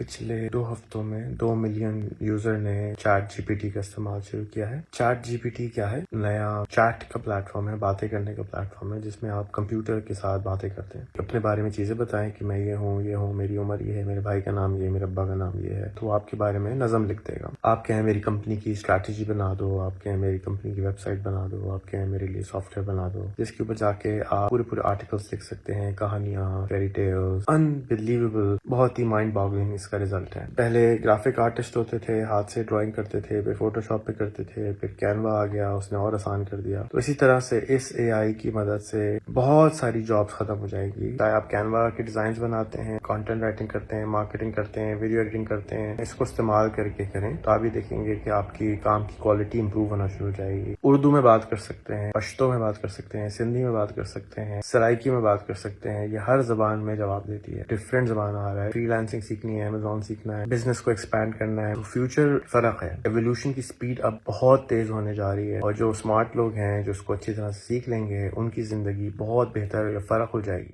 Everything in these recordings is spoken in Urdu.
پچھلے 2 ہفتوں میں 2 ملین یوزر نے چیٹ جی پی ٹی کا استعمال شروع کیا ہے۔ چیٹ جی پی ٹی کیا ہے؟ نیا چیٹ کا پلیٹ فارم ہے، باتیں کرنے کا پلیٹ فارم ہے، جس میں آپ کمپیوٹر کے ساتھ باتیں کرتے ہیں، اپنے بارے میں چیزیں بتائیں کہ میں یہ ہوں، میری عمر یہ ہے، میرے بھائی کا نام یہ ہے، میرے ابا کا نام یہ ہے، تو آپ کے بارے میں نظم لکھ دے گا۔ آپ کہیں میری کمپنی کی اسٹریٹجی بنا دو، آپ کہیں میری کمپنی کی ویب سائٹ بنا دو، آپ کہیں میرے لیے سافٹ ویئر بنا دو، جس کے اوپر جا کے آپ پورے آرٹیکلس لکھ سکتے ہیں، کہانیاں، فیری ٹیلز، انبلیویبل، بہت ہی مائنڈ باگلنگ اس کا رزلٹ ہے۔ پہلے گرافک آرٹسٹ ہوتے تھے، ہاتھ سے ڈرائنگ کرتے تھے، پھر فوٹو شاپ پہ کرتے تھے، پھر کینوا آ گیا، اس نے اور آسان کر دیا۔ تو اسی طرح سے اس اے آئی کی مدد سے بہت ساری جابس ختم ہو جائے گی۔ چاہے آپ کینوا کے ڈیزائنز بناتے ہیں، کانٹینٹ رائٹنگ کرتے ہیں، مارکیٹنگ کرتے ہیں، ویڈیو ایڈیٹنگ کرتے ہیں، اس کو استعمال کر کے کریں تو آپ بھی دیکھیں گے کہ آپ کی کام کی کوالٹی امپروو ہونا شروع ہو جائے گی۔ اردو میں بات کر سکتے ہیں، پشتو میں بات کر سکتے ہیں، سندھی میں بات کر سکتے ہیں، سرائکی میں بات کر سکتے ہیں، یہ ہر زبان میں جواب دیتی ہے۔ ڈفرینٹ زبان آ رہا ہے، فری لانسنگ سیکھنی ہے، امیزون سیکھنا ہے، بزنس کو ایکسپینڈ کرنا ہے، تو فیوچر فرق ہے۔ ایولیوشن کی سپیڈ اب بہت تیز ہونے جا رہی ہے، اور جو اسمارٹ لوگ ہیں جو اس کو اچھی طرح سے سیکھ لیں گے ان کی زندگی بہت بہتر یا فرق ہو جائے گی۔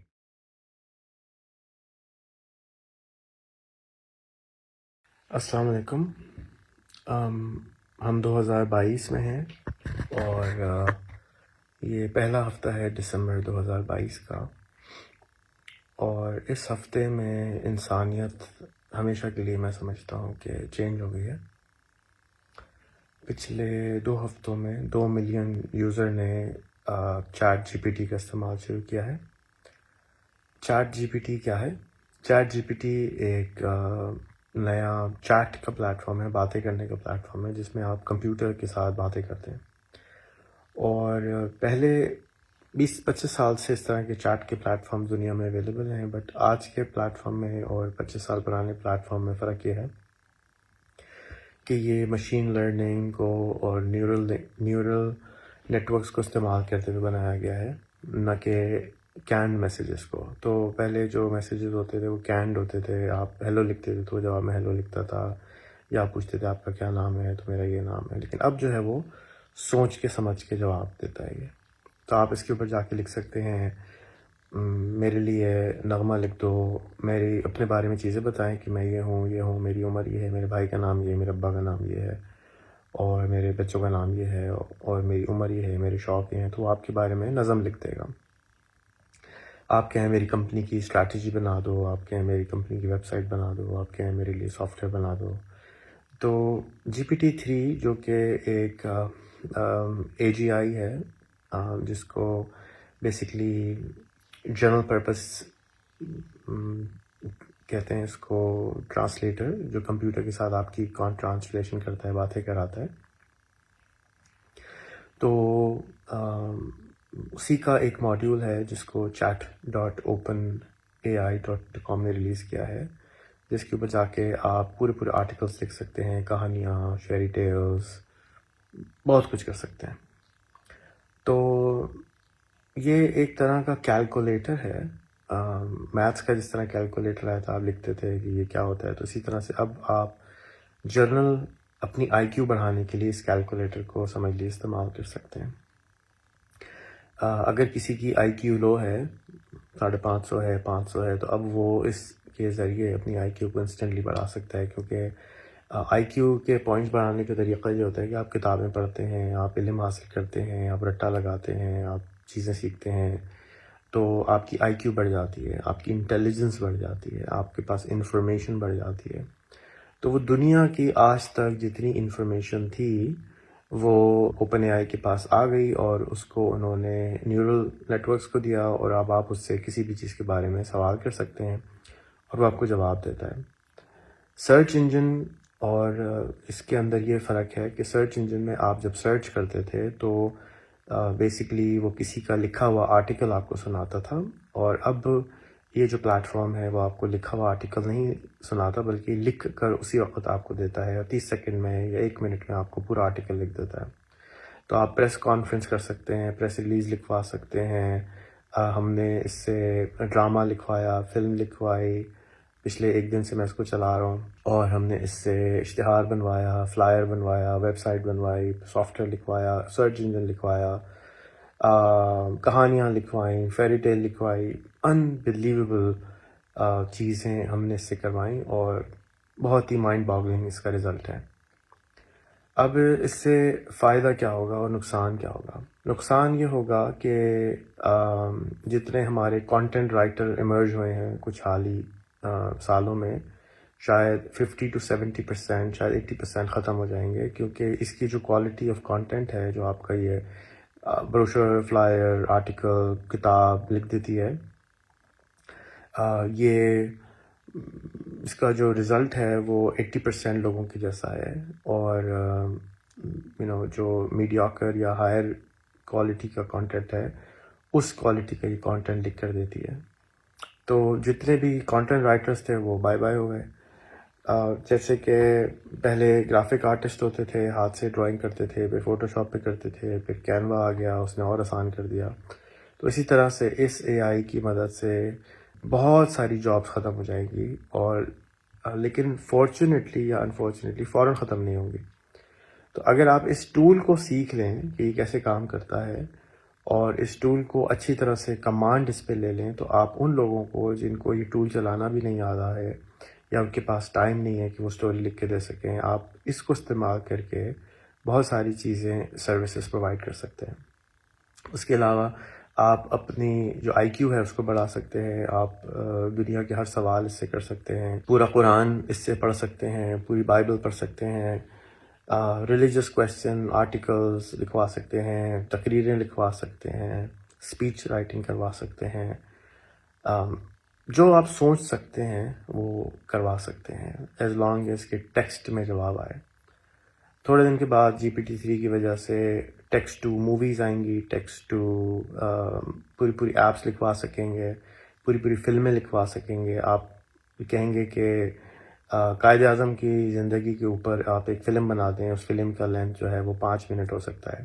السلام علیکم۔ ہم 2022 میں ہیں اور یہ پہلا ہفتہ ہے دسمبر 2022 کا، اور اس ہفتے میں انسانیت ہمیشہ کے لیے میں سمجھتا ہوں کہ چینج ہو گئی ہے۔ پچھلے 2 ہفتوں میں 2 ملین یوزر نے چیٹ جی پی ٹی کا استعمال شروع کیا ہے۔ چیٹ جی پی ٹی کیا ہے؟ چیٹ جی پی ٹی ایک نیا چیٹ کا پلیٹ فارم ہے، باتیں کرنے کا پلیٹ فارم ہے، جس میں آپ کمپیوٹر کے ساتھ باتیں کرتے ہیں۔ اور پہلے 20-25 سال سے اس طرح کے چیٹ کے پلیٹ فارم دنیا میں اویلیبل ہیں، بٹ آج کے پلیٹ فارم میں اور 25 سال پرانے پلیٹ فارم میں فرق یہ ہے کہ یہ مشین لرننگ کو اور نیورل نیٹورکس کو استعمال کرتے ہوئے بنایا گیا ہے، نہ کہ کینڈ میسیجز کو۔ تو پہلے جو میسیجز ہوتے تھے وہ کینڈ ہوتے تھے، آپ ہیلو لکھتے تھے تو جواب میں ہیلو لکھتا تھا، یا آپ پوچھتے تھے آپ کا کیا نام ہے تو میرا یہ نام ہے، لیکن اب جو ہے وہ سوچ کے سمجھ کے جواب دیتا ہے یہ۔ تو آپ اس کے اوپر جا کے لکھ سکتے ہیں میرے لیے نغمہ لکھ دو، میری اپنے بارے میں چیزیں بتائیں کہ میں یہ ہوں، میری عمر یہ ہے، میرے بھائی کا نام یہ ہے، میرے ابا کا نام یہ ہے، اور میرے بچوں کا نام یہ ہے، اور میری عمر یہ ہے، میرے شوق یہ ہیں، تو آپ کے بارے میں نظم لکھ دے گا۔ آپ کہیں میری کمپنی کی اسٹریٹجی بنا دو، آپ کہیں میری کمپنی کی ویب سائٹ بنا دو، آپ کہیں میرے لیے سافٹ ویئر بنا دو۔ تو جی پی ٹی 3 جو کہ ایک اے جی آئی ہے، جس کو بیسکلی جنرل پرپس کہتے ہیں، اس کو ٹرانسلیٹر، جو کمپیوٹر کے ساتھ آپ کی ٹرانسلیشن کرتا ہے، باتیں کراتا ہے۔ تو اسی کا ایک ماڈیول ہے جس کو chat.openai.com نے ریلیز کیا ہے، جس کے اوپر جا کے آپ پورے آرٹیکلس لکھ سکتے ہیں، کہانیاں، فیری ٹیلز، بہت کچھ کر سکتے ہیں۔ تو یہ ایک طرح کا کیلکولیٹر ہے، میتھس کا جس طرح کیلکولیٹر آیا تھا، آپ لکھتے تھے کہ یہ کیا ہوتا ہے، تو اسی طرح سے اب آپ جرنل اپنی آئی کیو بڑھانے کے لیے اس کیلکولیٹر کو سمجھ لیے استعمال کر سکتے ہیں۔ اگر کسی کی آئی کیو لو ہے، 550 ہے، 500 ہے، تو اب وہ اس کے ذریعے اپنی آئی کیو کو انسٹنٹلی بڑھا سکتا ہے، کیونکہ آئی کیو کے پوائنٹس بڑھانے کا طریقہ یہ ہوتا ہے کہ آپ کتابیں پڑھتے ہیں، آپ علم حاصل کرتے ہیں، آپ رٹا لگاتے ہیں، آپ چیزیں سیکھتے ہیں، تو آپ کی آئی کیو بڑھ جاتی ہے، آپ کی انٹیلیجنس بڑھ جاتی ہے، آپ کے پاس انفارمیشن بڑھ جاتی ہے۔ تو وہ دنیا کی آج تک جتنی انفارمیشن تھی وہ اوپن اے آئی کے پاس آ گئی، اور اس کو انہوں نے نیورل نیٹورکس کو دیا، اور اب آپ اس سے کسی بھی چیز کے بارے میں سوال کر سکتے ہیں اور وہ آپ کو جواب دیتا ہے۔ سرچ انجن اور اس کے اندر یہ فرق ہے کہ سرچ انجن میں آپ جب سرچ کرتے تھے تو بیسکلی وہ کسی کا لکھا ہوا آرٹیکل آپ کو سناتا تھا، اور اب یہ جو پلیٹ فارم ہے وہ آپ کو لکھا ہوا آرٹیکل نہیں سناتا، بلکہ لکھ کر اسی وقت آپ کو دیتا ہے، 30 سیکنڈ میں یا 1 منٹ میں آپ کو پورا آرٹیکل لکھ دیتا ہے۔ تو آپ پریس کانفرنس کر سکتے ہیں، پریس ریلیز لکھوا سکتے ہیں، ہم نے اس سے ڈرامہ لکھوایا، فلم لکھوائی، پچھلے 1 دن سے میں اس کو چلا رہا ہوں، اور ہم نے اس سے اشتہار بنوایا، فلائر بنوایا، ویب سائٹ بنوائی، سافٹ ویئر لکھوایا، سرچ انجن لکھوایا، کہانیاں لکھوائیں، فیری ٹیل لکھوائی، انبلیویبل چیزیں ہم نے اس سے کروائیں، اور بہت ہی مائنڈ باگلنگ اس کا رزلٹ ہے۔ اب اس سے فائدہ کیا ہوگا اور نقصان کیا ہوگا؟ نقصان یہ ہوگا کہ جتنے ہمارے کانٹینٹ رائٹر ایمرج ہوئے ہیں کچھ حال ہی سالوں میں، شاید 50 to 70%، شاید 80% ختم ہو جائیں گے، کیونکہ اس کی جو کوالٹی آف کانٹینٹ ہے، جو آپ کا یہ بروشر، فلائر، آرٹیکل، کتاب لکھ دیتی ہے، یہ اس کا جو رزلٹ ہے وہ 80% لوگوں کے جیسا ہے، اور جو میڈیاکر یا ہائر کوالٹی کا کانٹینٹ ہے اس کوالٹی کا یہ کانٹینٹ لکھ کر دیتی ہے۔ تو جتنے بھی کانٹینٹ رائٹرز تھے وہ بائے بائے ہو گئے۔ جیسے کہ پہلے گرافک آرٹسٹ ہوتے تھے، ہاتھ سے ڈرائنگ کرتے تھے، پھر فوٹو شاپ پہ کرتے تھے، پھر کینوا آ گیا، اس نے اور آسان کر دیا۔ تو اسی طرح سے اس اے آئی کی مدد سے بہت ساری جابس ختم ہو جائیں گی، اور لیکن فارچونیٹلی یا انفارچونیٹلی فوراً ختم نہیں ہوں گی۔ تو اگر آپ اس ٹول کو سیکھ لیں کہ یہ کیسے کام کرتا ہے، اور اس ٹول کو اچھی طرح سے کمانڈ اس پہ لے لیں، تو آپ ان لوگوں کو جن کو یہ ٹول چلانا بھی نہیں آتا ہے یا ان کے پاس ٹائم نہیں ہے کہ وہ اسٹوری لکھ کے دے سکیں، آپ اس کو استعمال کر کے بہت ساری چیزیں، سروسز پرووائڈ کر سکتے ہیں۔ اس کے علاوہ آپ اپنی جو آئی کیو ہے اس کو بڑھا سکتے ہیں، آپ دنیا کے ہر سوال اس سے کر سکتے ہیں، پورا قرآن اس سے پڑھ سکتے ہیں، پوری بائبل پڑھ سکتے ہیں، ریلیجس کویسچن آرٹیکلز لکھوا سکتے ہیں، تقریریں لکھوا سکتے ہیں، اسپیچ رائٹنگ کروا سکتے ہیں، جو آپ سوچ سکتے ہیں وہ کروا سکتے ہیں، ایز لانگ ایز کہ ٹیکسٹ میں جواب آئے۔ تھوڑے دن کے بعد GPT-3 کی وجہ سے ٹیکسٹ ٹو موویز آئیں گی، ٹیکسٹ ٹو پوری ایپس لکھوا سکیں گے، پوری فلمیں لکھوا سکیں گے۔ آپ کہیں گے کہ قائد اعظم کی زندگی کے اوپر آپ ایک فلم بنا دیں، اس فلم کا لینتھ جو ہے وہ 5 منٹ ہو سکتا ہے۔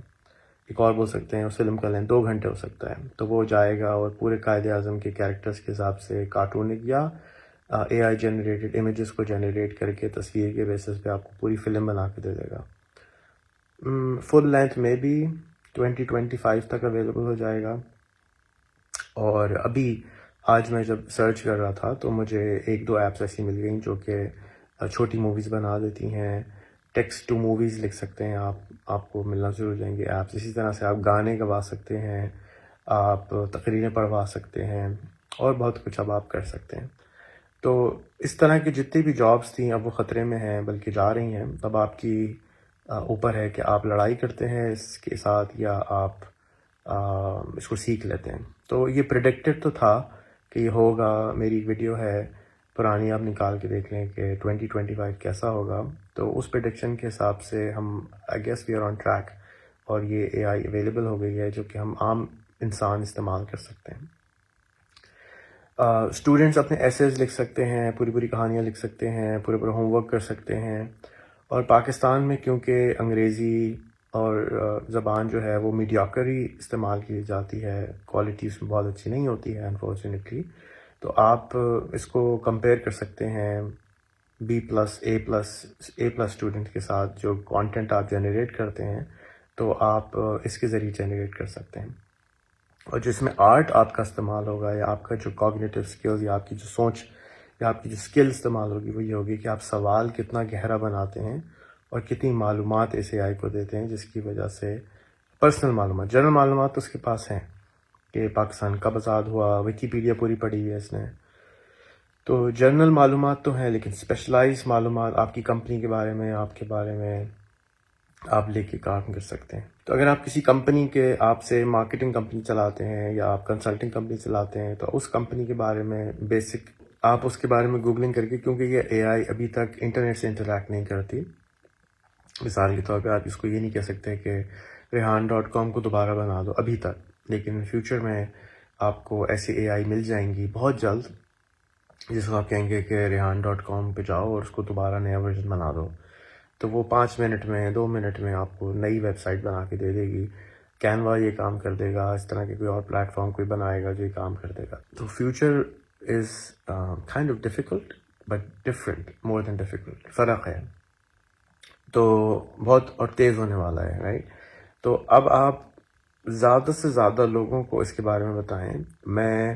ایک اور بول سکتے ہیں اس فلم کا لینتھ 2 گھنٹے ہو سکتا ہے، تو وہ جائے گا اور پورے قائد اعظم کے کیریکٹرز کے حساب سے کارٹونک یا اے آئی جنریٹڈ امیجز کو جنریٹ کر کے تصویر کے بیسس پہ آپ کو پوری فلم بنا کے دے دے گا۔ فل لینتھ میں بھی 2025 تک اویلیبل ہو جائے گا۔ اور ابھی آج میں جب سرچ کر رہا تھا تو مجھے 1-2 ایپس ایسی مل گئیں جو کہ چھوٹی موویز بنا دیتی ہیں، ٹیکسٹ ٹو موویز لکھ سکتے ہیں، آپ کو ملنا شروع ہو جائیں گے ایپس۔ اسی طرح سے آپ گانے گوا سکتے ہیں، آپ تقریریں پڑھوا سکتے ہیں، اور بہت کچھ اب آپ کر سکتے ہیں۔ تو اس طرح کی جتنی بھی جابس تھیں اب وہ خطرے میں ہیں، بلکہ جا رہی ہیں۔ اب آپ کی اوپر ہے کہ آپ لڑائی کرتے ہیں اس کے ساتھ یا آپ اس کو سیکھ لیتے ہیں۔ تو یہ پریڈکٹڈ تو تھا کہ یہ ہوگا، میری ویڈیو ہے پرانی، آپ نکال کے دیکھ لیں کہ 2025 کیسا ہوگا۔ تو اس پریڈکشن کے حساب سے ہم I guess we are on track, اور یہ اے آئی اویلیبل ہو گئی ہے جو کہ ہم عام انسان استعمال کر سکتے ہیں۔ اسٹوڈنٹس اپنے ایسیز لکھ سکتے ہیں، پوری کہانیاں لکھ سکتے ہیں، پورے ہوم ورک کر سکتے ہیں۔ اور پاکستان میں کیونکہ انگریزی اور زبان جو ہے وہ میڈیاکر ہی استعمال کی جاتی ہے، کوالٹی اس میں بہت اچھی نہیں ہوتی ہے انفارچونیٹلی، تو آپ اس کو کمپیئر کر سکتے ہیں B+، A+ اسٹوڈنٹ کے ساتھ۔ جو کانٹینٹ آپ جنریٹ کرتے ہیں تو آپ اس کے ذریعے جنریٹ کر سکتے ہیں، اور جس میں آرٹ آپ کا استعمال ہوگا، یا آپ کا جو کوگنیٹو اسکلز یا آپ کی جو سوچ یا آپ کی جو اسکل استعمال ہوگی، وہ یہ ہوگی کہ آپ سوال کتنا گہرا بناتے ہیں اور کتنی معلومات اس اے آئی کو دیتے ہیں، جس کی وجہ سے پرسنل معلومات، جنرل معلومات تو اس کے پاس ہیں کہ پاکستان کب آزاد ہوا، ویکیپیڈیا پوری پڑھی ہے اس نے، تو جنرل معلومات تو ہیں، لیکن اسپیشلائز معلومات آپ کی کمپنی کے بارے میں، آپ کے بارے میں آپ لے کے کام کر سکتے ہیں۔ تو اگر آپ کسی کمپنی کے، آپ سے مارکیٹنگ کمپنی چلاتے ہیں یا آپ کنسلٹنگ کمپنی چلاتے ہیں، تو اس کمپنی کے بارے میں بیسک آپ اس کے بارے میں گوگلنگ کر کے، کیونکہ یہ اے آئی ابھی تک انٹرنیٹ سے انٹریکٹ نہیں کرتی، مثال کے طور پہ آپ اس کو یہ نہیں کہہ سکتے کہ ریحان.com کو دوبارہ بنا دو ابھی تک، لیکن فیوچر میں آپ کو ایسی اے آئی مل جائیں گی بہت جلد، جس کو آپ کہیں گے کہ ریحان.com پہ جاؤ اور اس کو دوبارہ نیا ورژن بنا دو، تو وہ 5 منٹ میں 2 منٹ میں آپ کو نئی ویب سائٹ بنا کے دے دے گی۔ کینوا یہ کام کر دے گا، اس طرح کے کوئی اور پلیٹ فارم کوئی بنائے گا جو یہ کام کر دے گا۔ تو future is kind of difficult but different, more than difficult, فرق ہے تو بہت، اور تیز ہونے والا ہے، رائٹ؟ تو اب آپ زیادہ سے زیادہ لوگوں کو اس کے بارے میں بتائیں۔ میں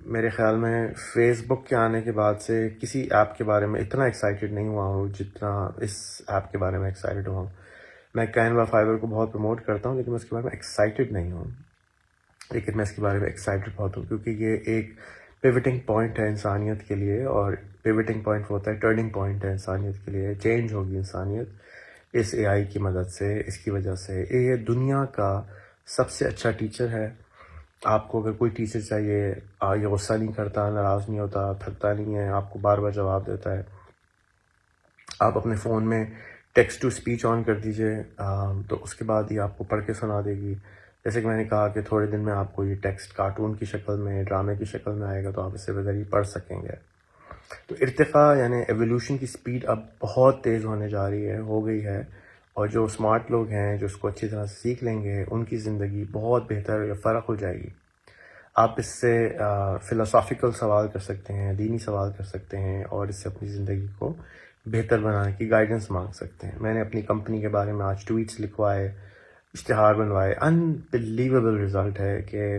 میرے خیال میں فیس بک کے آنے کے بعد سے کسی ایپ کے بارے میں اتنا ایکسائٹیڈ نہیں ہوا ہوں جتنا اس ایپ کے بارے میں ایکسائٹیڈ ہوا ہوں. میں کینوا فائبر کو بہت پروموٹ کرتا ہوں لیکن میں اس کے بارے میں ایکسائٹیڈ نہیں ہوں. لیکن میں اس کے بارے میں ایکسائٹیڈ بہت ہوں کیونکہ یہ ایک پیوٹنگ پوائنٹ ہے انسانیت کے لیے, اور پیوٹنگ پوائنٹ ہوتا ہے, ٹرننگ پوائنٹ ہے انسانیت کے لیے. چینج ہوگی انسانیت اس اے آئی کی مدد سے. اس کی وجہ سے یہ دنیا کا سب سے اچھا ٹیچر ہے. آپ کو اگر کوئی ٹیچر چاہیے, یہ غصہ نہیں کرتا, ناراض نہیں ہوتا, تھکتا نہیں ہے, آپ کو بار بار جواب دیتا ہے. آپ اپنے فون میں ٹیکسٹ ٹو اسپیچ آن کر دیجئے, تو اس کے بعد ہی آپ کو پڑھ کے سنا دے گی. جیسے کہ میں نے کہا کہ تھوڑے دن میں آپ کو یہ ٹیکسٹ کارٹون کی شکل میں, ڈرامے کی شکل میں آئے گا, تو آپ اس سے بغیر ہی پڑھ سکیں گے. تو ارتقاء یعنی ایولیوشن کی سپیڈ اب بہت تیز ہونے جا رہی ہے, ہو گئی ہے. اور جو اسمارٹ لوگ ہیں جو اس کو اچھی طرح سے سیکھ لیں گے, ان کی زندگی بہت بہتر یا فرق ہو جائے گی. آپ اس سے فلاسافیکل سوال کر سکتے ہیں, دینی سوال کر سکتے ہیں, اور اس سے اپنی زندگی کو بہتر بنانے کی گائیڈنس مانگ سکتے ہیں. میں نے اپنی کمپنی کے بارے میں آج ٹویٹس لکھوائے, اشتہار بنوائے. انبلیویبل رزلٹ ہے کہ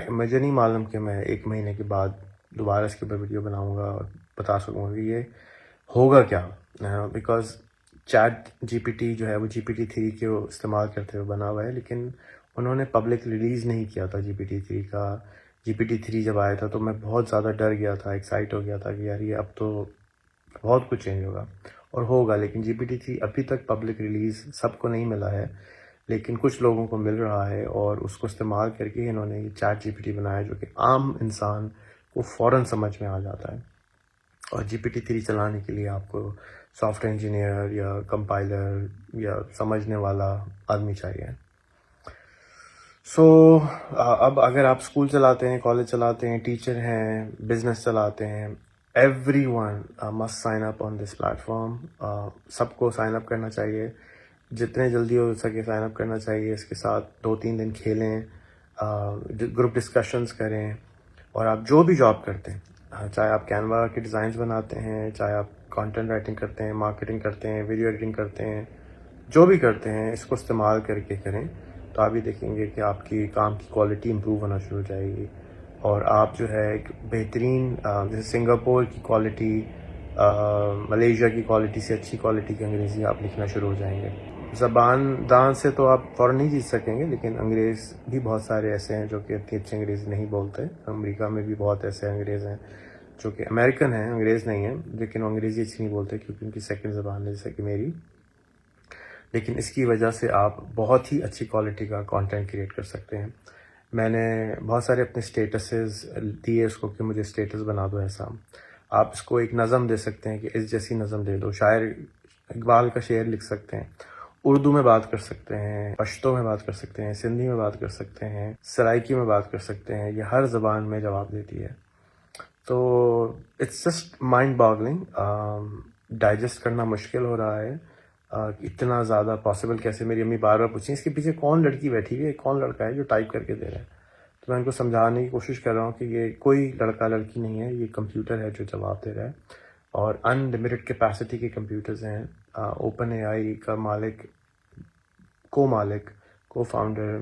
مجھے نہیں معلوم کہ میں 1 مہینے کے بعد دوبارہ اس کے اوپر ویڈیو بناؤں گا اور بتا سکوں گا کہ یہ ہوگا کیا. Because chat G P T جو ہے وہ GPT-3 کے استعمال کرتے ہوئے بنا ہوا ہے, لیکن انہوں نے پبلک ریلیز نہیں کیا تھا GPT-3 کا. GPT-3 جب آیا تھا تو میں بہت زیادہ ڈر گیا تھا, ایکسائٹ ہو گیا تھا کہ یار یہ اب تو بہت کچھ چینج ہوگا, اور ہوگا. لیکن GPT-3 ابھی تک پبلک ریلیز سب کو نہیں ملا ہے, لیکن کچھ لوگوں کو مل رہا ہے, اور اس کو استعمال کر کے انہوں نے یہ چیٹ GPT بنایا جو کہ عام انسان کو فوراً سمجھ میں آ جاتا ہے. اور GPT-3 چلانے کے لیے آپ کو سافٹ ویئر انجینئر یا کمپائلر یا سمجھنے والا آدمی چاہیے. اب اگر آپ اسکول چلاتے ہیں, کالج چلاتے ہیں, ٹیچر ہیں, بزنس چلاتے ہیں, everyone must sign up on this platform. سب کو سائن اپ کرنا چاہیے, جتنے جلدی ہو سکے سائن اپ کرنا چاہیے. اس کے ساتھ 2-3 دن کھیلیں, گروپ ڈسکشنز کریں. اور آپ جو بھی جاب کرتے ہیں, چاہے آپ کینوا کے ڈیزائنز بناتے ہیں, چاہے آپ کانٹینٹ رائٹنگ کرتے ہیں, مارکیٹنگ کرتے ہیں, ویڈیو ایڈیٹنگ کرتے ہیں, جو بھی کرتے ہیں, اس کو استعمال کر کے کریں, تو آپ بھی دیکھیں گے کہ آپ کی کام کی کوالٹی امپروو ہونا شروع ہو جائے گی. اور آپ جو ہے ایک بہترین, جیسے سنگاپور کی کوالٹی, ملیشیا کی کوالٹی سے اچھی کوالٹی کی انگریزی آپ لکھنا شروع ہو جائیں گے. زبان دان سے تو آپ فوراً نہیں جیت سکیں گے, لیکن انگریز بھی بہت سارے ایسے ہیں جو کہ اتنی اچھی انگریزی نہیں بولتے. امریکہ میں بھی بہت ایسے انگریز ہیں جو کہ امریکن ہیں, انگریز نہیں ہیں, لیکن وہ انگریزی اچھی نہیں بولتے کیونکہ ان کی سیکنڈ زبان ہے جیسے کہ میری. لیکن اس کی وجہ سے آپ بہت ہی اچھی کوالٹی کا کانٹینٹ کریٹ کر سکتے ہیں. میں نے بہت سارے اپنے اسٹیٹسز دیے اس کو کہ مجھے اسٹیٹس بنا دو ایسا. آپ اس کو ایک نظم دے سکتے ہیں کہ اس جیسی نظم دے دو. شاعر اقبال کا شعر لکھ سکتے ہیں, اردو میں بات کر سکتے ہیں, پشتو میں بات کر سکتے ہیں, سندھی میں بات کر سکتے ہیں, سرائکی میں بات کر سکتے ہیں. یہ ہر زبان میں جواب دیتی ہے. تو it's just mind boggling, digest کرنا مشکل ہو رہا ہے. اتنا زیادہ پاسبل کیسے, میری امی بار بار پوچھیں اس کے پیچھے کون لڑکی بیٹھی ہوئی ہے, کون لڑکا ہے جو ٹائپ کر کے دے رہا ہے. تو میں ان کو سمجھانے کی کوشش کر رہا ہوں کہ یہ کوئی لڑکا لڑکی نہیں ہے, یہ کمپیوٹر ہے جو جواب دے رہا ہے. اور انلمیٹڈ کیپیسٹی کے کمپیوٹرز ہیں. اوپن اے آئی کا مالک, کو فاؤنڈر,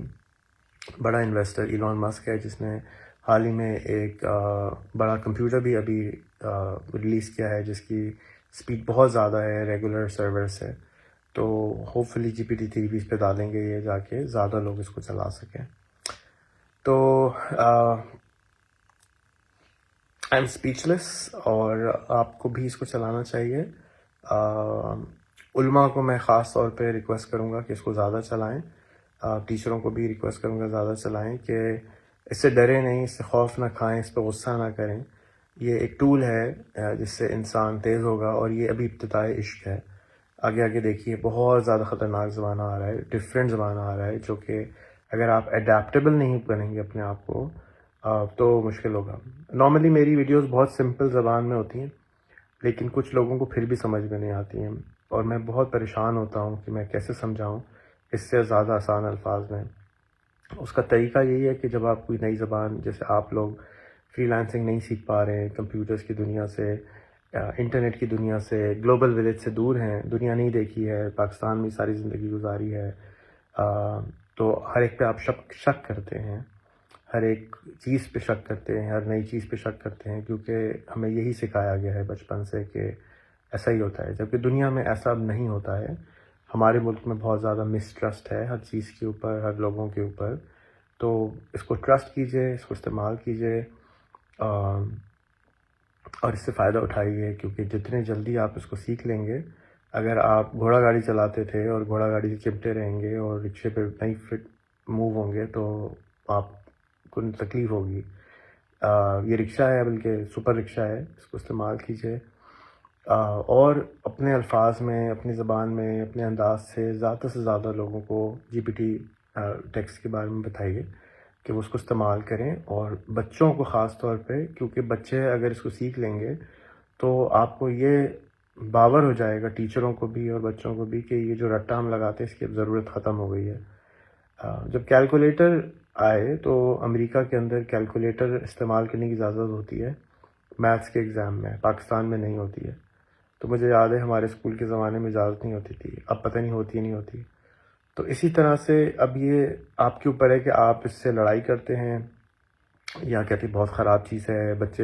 بڑا انویسٹر ایلون مسک ہے, جس نے حال ہی میں ایک بڑا کمپیوٹر بھی ابھی ریلیز کیا ہے جس کی سپیڈ بہت زیادہ ہے ریگولر سرور سے. تو ہوپ فلی GPT-3 بھی اس پہ ڈالیں گے یہ جا کے زیادہ لوگ اس کو چلا سکیں. تو آئی ایم اسپیچلیس, اور آپ کو بھی اس کو چلانا چاہیے. علماء کو میں خاص طور پہ ریکویسٹ کروں گا کہ اس کو زیادہ چلائیں. ٹیچروں کو بھی ریکویسٹ کروں گا زیادہ چلائیں, کہ اس سے ڈرے نہیں, اس سے خوف نہ کھائیں, اس پہ غصہ نہ کریں. یہ ایک ٹول ہے جس سے انسان تیز ہوگا, اور یہ ابھی ابتدائے عشق ہے. آگے آگے دیکھیے بہت زیادہ خطرناک زمانہ آ رہا ہے, ڈفرینٹ زمانہ آ رہا ہے, جو کہ اگر آپ اڈیپٹیبل نہیں بنیں گے اپنے آپ کو تو مشکل ہوگا. نارملی میری ویڈیوز بہت سمپل زبان میں ہوتی ہیں, لیکن کچھ لوگوں کو پھر بھی سمجھ میں نہیں آتی ہیں, اور میں بہت پریشان ہوتا ہوں کہ میں کیسے سمجھاؤں اس سے زیادہ آسان الفاظ میں. اس کا طریقہ یہی ہے کہ جب آپ کوئی نئی زبان, جیسے آپ لوگ فری لانسنگ نہیں سیکھ پا رہے ہیں, کمپیوٹرز کی دنیا سے, انٹرنیٹ کی دنیا سے, گلوبل ولیج سے دور ہیں, دنیا نہیں دیکھی ہے, پاکستان میں ساری زندگی گزاری ہے, تو ہر ایک پہ آپ شک کرتے ہیں، ہر ایک چیز پہ شک کرتے ہیں، ہر نئی چیز پہ شک کرتے ہیں، کیونکہ ہمیں یہی سکھایا گیا ہے بچپن سے کہ ایسا ہی ہوتا ہے، جبکہ دنیا میں ایسا اب نہیں ہوتا ہے۔ ہمارے ملک میں بہت زیادہ مسٹرسٹ ہے ہر چیز کے اوپر، ہر لوگوں کے اوپر۔ تو اس کو ٹرسٹ کیجئے، اس کو استعمال کیجئے، اور اس سے فائدہ اٹھائیے، کیونکہ جتنے جلدی آپ اس کو سیکھ لیں گے، اگر آپ گھوڑا گاڑی چلاتے تھے اور گھوڑا گاڑی سے چمٹے رہیں گے اور رکشے پہ نہیں فٹ موو ہوں گے تو آپ کو تکلیف ہوگی۔ یہ رکشہ ہے، بلکہ سپر رکشہ ہے، اس کو استعمال کیجئے، اور اپنے الفاظ میں، اپنی زبان میں، اپنے انداز سے زیادہ لوگوں کو GPT ٹیکسٹ کے بارے میں بتائیے کہ وہ اس کو استعمال کریں، اور بچوں کو خاص طور پہ، کیونکہ بچے اگر اس کو سیکھ لیں گے تو آپ کو یہ باور ہو جائے گا، ٹیچروں کو بھی اور بچوں کو بھی، کہ یہ جو رٹا ہم لگاتے ہیں اس کی اب ضرورت ختم ہو گئی ہے۔ جب کیلکولیٹر آئے تو امریکہ کے اندر کیلکولیٹر استعمال کرنے کی اجازت ہوتی ہے میتھس کے ایگزام میں، پاکستان میں نہیں ہوتی ہے۔ تو مجھے یاد ہے ہمارے اسکول کے زمانے میں اجازت نہیں ہوتی تھی، اب پتہ نہیں ہوتی نہیں ہوتی۔ تو اسی طرح سے اب یہ آپ کے اوپر ہے کہ آپ اس سے لڑائی کرتے ہیں یا کہتے ہیں بہت خراب چیز ہے، بچے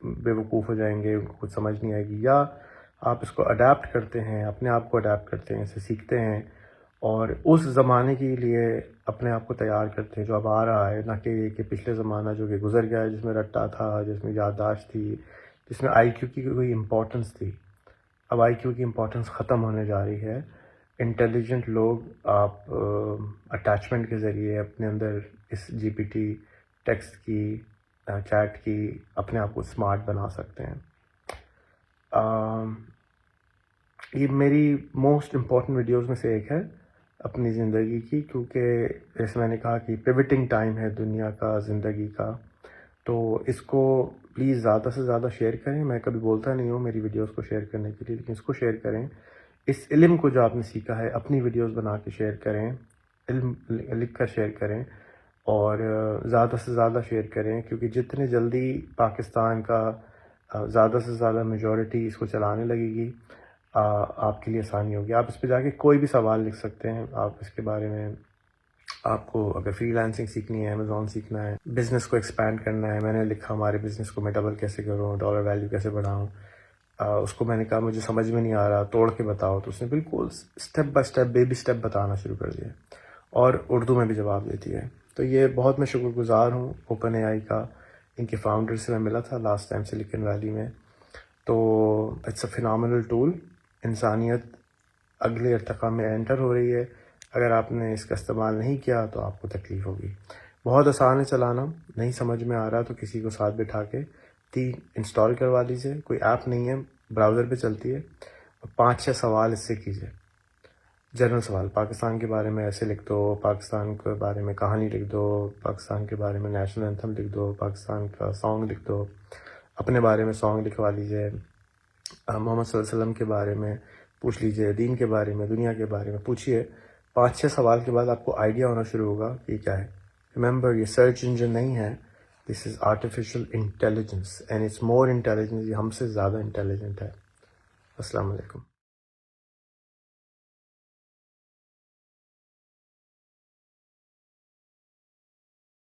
بے وقوف ہو جائیں گے، ان کو کچھ سمجھ نہیں آئے گی، یا آپ اس کو اڈیپٹ کرتے ہیں، اپنے آپ کو اڈیپٹ کرتے ہیں، اسے سیکھتے ہیں اور اس زمانے کے لیے اپنے آپ کو تیار کرتے ہیں جو اب آ رہا ہے، نہ کہ پچھلے زمانہ جو کہ گزر گیا ہے، جس میں رٹا تھا، جس میں یادداشت تھی، جس میں IQ کی کوئی امپورٹنس تھی۔ اب IQ کی امپورٹنس ختم ہونے جا رہی ہے۔ انٹیلیجنٹ لوگ آپ اٹیچمنٹ کے ذریعے اپنے اندر اس GPT ٹیکسٹ کی، چیٹ کی، اپنے آپ کو اسمارٹ بنا سکتے ہیں۔ یہ میری موسٹ امپورٹنٹ ویڈیوز میں سے ایک ہے اپنی زندگی کی، کیونکہ جیسے میں نے کہا کہ پیوٹنگ ٹائم ہے دنیا کا، زندگی کا، تو اس کو پلیز زیادہ سے زیادہ شیئر کریں۔ میں کبھی بولتا نہیں ہوں میری ویڈیوز کو شیئر کرنے کے لیے، لیکن اس کو شیئر کریں۔ اس علم کو جو آپ نے سیکھا ہے اپنی ویڈیوز بنا کے شیئر کریں، علم لکھ کر شیئر کریں، اور زیادہ سے زیادہ شیئر کریں، کیونکہ جتنے جلدی پاکستان کا زیادہ سے زیادہ میجورٹی اس کو چلانے لگے گی، آپ کے لیے آسانی ہوگی۔ آپ اس پہ جا کے کوئی بھی سوال لکھ سکتے ہیں، آپ اس کے بارے میں، آپ کو اگر فری لانسنگ سیکھنی ہے، امیزون سیکھنا ہے، بزنس کو ایکسپینڈ کرنا ہے، میں نے لکھا ہمارے بزنس کو میں ڈبل کیسے کروں، ڈالر ویلیو کیسے بڑھاؤں، اس کو میں نے کہا مجھے سمجھ میں نہیں آ رہا، توڑ کے بتاؤ، تو اس نے بالکل step by step, baby step بتانا شروع کر دیا، اور اردو میں بھی جواب دیتی ہے۔ تو یہ بہت میں شکر گزار ہوں اوپن AI کا، ان کے فاؤنڈر سے میں ملا تھا لاسٹ ٹائم سلیکن ویلی میں۔ تو اٹس اے فینامنل ٹول، انسانیت اگلے ارتقاء میں انٹر ہو رہی ہے۔ اگر آپ نے اس کا استعمال نہیں کیا تو آپ کو تکلیف ہوگی۔ بہت آسان ہے چلانا، نہیں سمجھ میں آ رہا تو کسی کو ساتھ بٹھا کے 3 انسٹال کروا لیجیے، کوئی ایپ نہیں ہے، براؤزر پہ چلتی ہے، 5-6 سوال اس سے کیجیے، جنرل سوال، پاکستان کے بارے میں ایسے لکھ دو، پاکستان کے بارے میں کہانی لکھ دو، پاکستان کے بارے میں نیشنل اینتھم لکھ دو، پاکستان کا سانگ لکھ دو، اپنے بارے میں سانگ لکھوا لیجیے، محمد صلی اللہ علیہ وسلم کے بارے میں پوچھ لیجیے، دین کے بارے میں، دنیا کے بارے میں پوچھیے۔ 5-6 سوال کے بعد آپ کو آئیڈیا ہونا شروع ہوگا کہ کیا ہے۔ ریممبر، یہ سرچ انجن نہیں ہے، this is artificial intelligence, and it's more intelligence, یہ ہم سے زیادہ انٹیلیجنٹ ہے۔ السلام علیکم۔